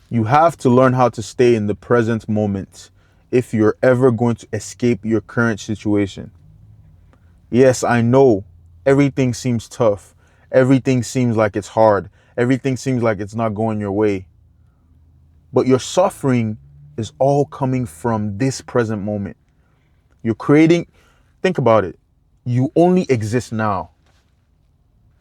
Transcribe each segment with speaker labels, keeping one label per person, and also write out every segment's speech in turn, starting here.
Speaker 1: You have to learn how to stay in the present moment if you're ever going to escape your current situation. Yes, I know everything seems tough. Everything seems like it's hard. Everything seems like it's not going your way. But your suffering is all coming from this present moment. You're creating, think about it. You only exist now.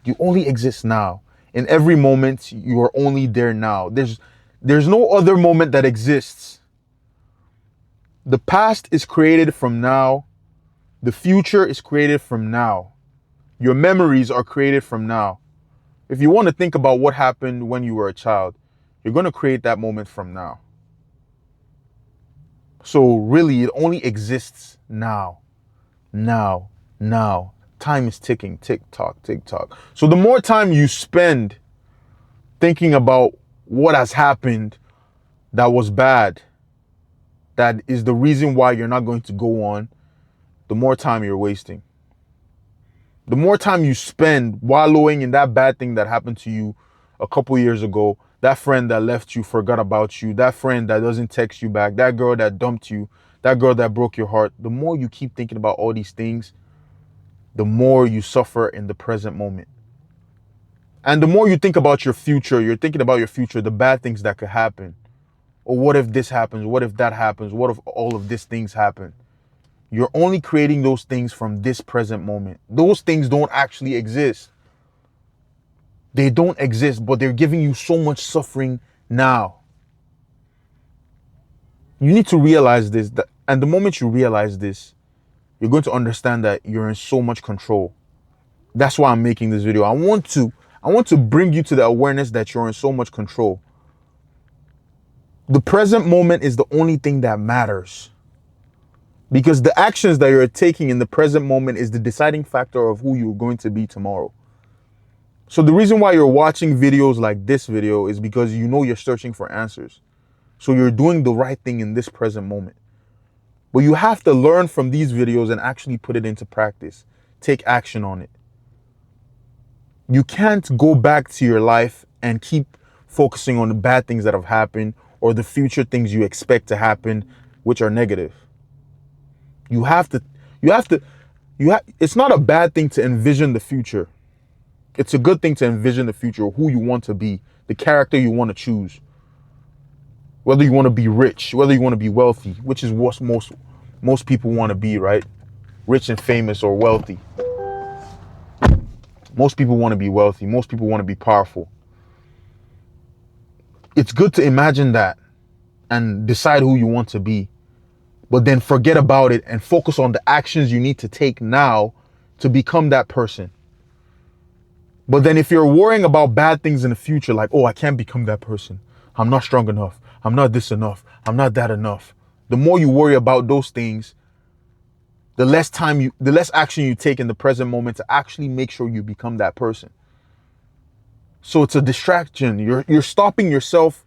Speaker 1: You only exist now. In every moment, you are only there now. There's no other moment that exists. The past is created from now. The future is created from now. Your memories are created from now. If you want to think about what happened when you were a child, you're going to create that moment from now. So really, it only exists now. Now. Now. Time is ticking. Tick tock, tick tock. So the more time you spend thinking about what has happened that was bad, that is the reason why you're not going to go on, the more time you're wasting. The more time you spend wallowing in that bad thing that happened to you a couple years ago, that friend that left you, forgot about you, that friend that doesn't text you back, that girl that dumped you, that girl that broke your heart, the more you keep thinking about all these things, the more you suffer in the present moment. And the more you think about your future, you're thinking about your future, the bad things that could happen. Or what if this happens? What if that happens? What if all of these things happen? You're only creating those things from this present moment. Those things don't actually exist. They don't exist, but they're giving you so much suffering now. You need to realize this, and the moment you realize this, you're going to understand that you're in so much control. That's why I'm making this video. I want to bring you to the awareness that you're in so much control. The present moment is the only thing that matters. Because the actions that you're taking in the present moment is the deciding factor of who you're going to be tomorrow. So the reason why you're watching videos like this video is because you know you're searching for answers. So you're doing the right thing in this present moment. But you have to learn from these videos and actually put it into practice. Take action on it. You can't go back to your life and keep focusing on the bad things that have happened or the future things you expect to happen, which are negative. It's not a bad thing to envision the future. It's a good thing to envision the future, who you want to be, the character you want to choose. Whether you want to be rich, whether you want to be wealthy, which is what most people want to be, right? Rich and famous or wealthy. Most people want to be wealthy. Most people want to be powerful. It's good to imagine that and decide who you want to be. But then forget about it and focus on the actions you need to take now to become that person. But then if you're worrying about bad things in the future, like, oh, I can't become that person. I'm not strong enough. I'm not this enough. I'm not that enough. The more you worry about those things, the less action you take in the present moment to actually make sure you become that person. So it's a distraction. You're stopping yourself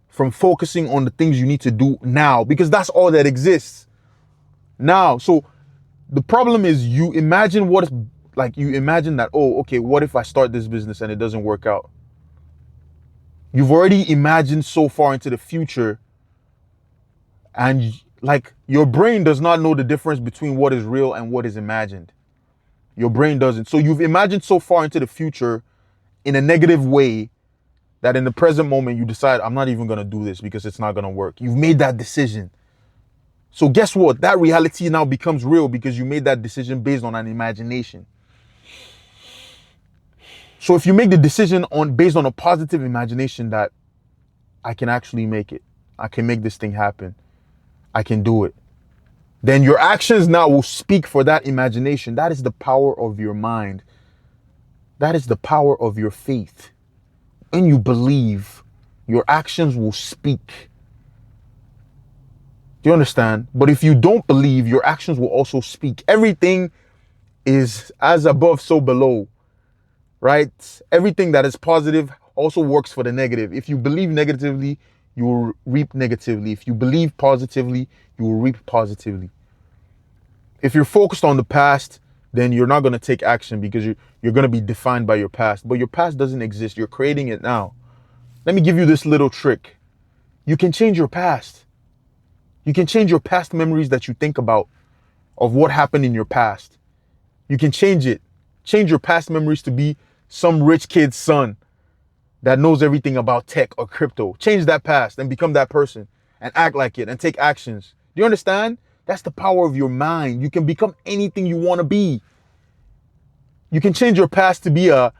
Speaker 1: from focusing on the things you need to do now, because that's all that exists now. So the problem is you imagine that, oh, okay, what if I start this business and it doesn't work out? You've already imagined so far into the future, and your brain does not know the difference between what is real and what is imagined. Your brain doesn't. So you've imagined so far into the future in a negative way that in the present moment you decide, I'm not even going to do this because it's not going to work. You've made that decision. So guess what? That reality now becomes real because you made that decision based on an imagination. So if you make the decision based on a positive imagination that I can actually make it, I can make this thing happen, I can do it, then your actions now will speak for that imagination. That is the power of your mind. That is the power of your faith. When you believe, your actions will speak. Do you understand? But if you don't believe, your actions will also speak. Everything is as above, so below, right? Everything that is positive also works for the negative. If you believe negatively, you will reap negatively. If you believe positively, you will reap positively. If you're focused on the past, then you're not going to take action because you're going to be defined by your past. But your past doesn't exist. You're creating it now. Let me give you this little trick. You can change your past. You can change your past memories that you think about of what happened in your past. You can change it. Change your past memories to be some rich kid's son that knows everything about tech or crypto. Change that past and become that person and act like it and take actions. Do you understand? That's the power of your mind. You can become anything you want to be. You can change your past to be a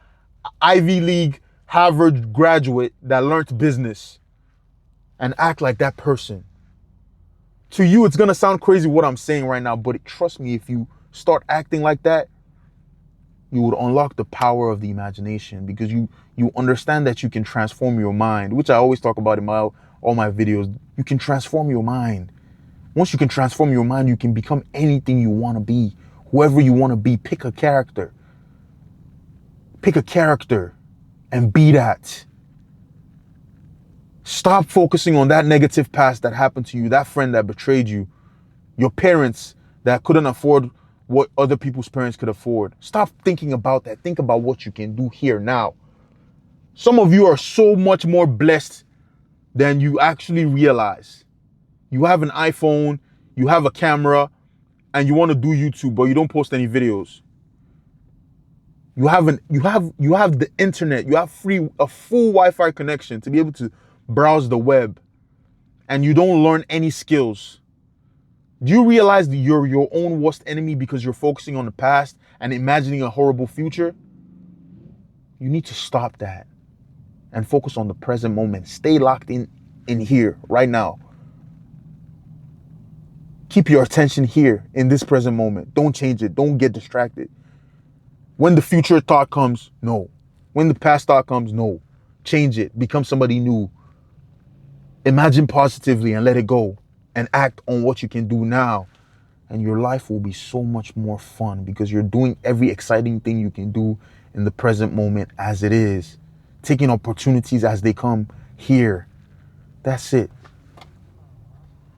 Speaker 1: Ivy League Harvard graduate that learned business and act like that person. To you, it's going to sound crazy what I'm saying right now, but trust me, if you start acting like that, you would unlock the power of the imagination, because you understand that you can transform your mind, which I always talk about in all my videos. You can transform your mind. Once you can transform your mind, you can become anything you want to be, whoever you want to be. Pick a character. Pick a character and be that. Stop focusing on that negative past that happened to you, that friend that betrayed you, your parents that couldn't afford what other people's parents could afford. Stop thinking about that. Think about what you can do here now. Some of you are so much more blessed than you actually realize. You have an iPhone, you have a camera, and you want to do YouTube, but you don't post any videos. You have the internet. You have a full Wi-Fi connection to be able to browse the web, and you don't learn any skills. Do you realize that you're your own worst enemy because you're focusing on the past and imagining a horrible future? You need to stop that and focus on the present moment. Stay locked in here right now. Keep your attention here in this present moment. Don't change it. Don't get distracted. When the future thought comes, no. When the past thought comes, no. Change it. Become somebody new. Imagine positively and let it go. And act on what you can do now. And your life will be so much more fun because you're doing every exciting thing you can do in the present moment as it is. Taking opportunities as they come here. That's it.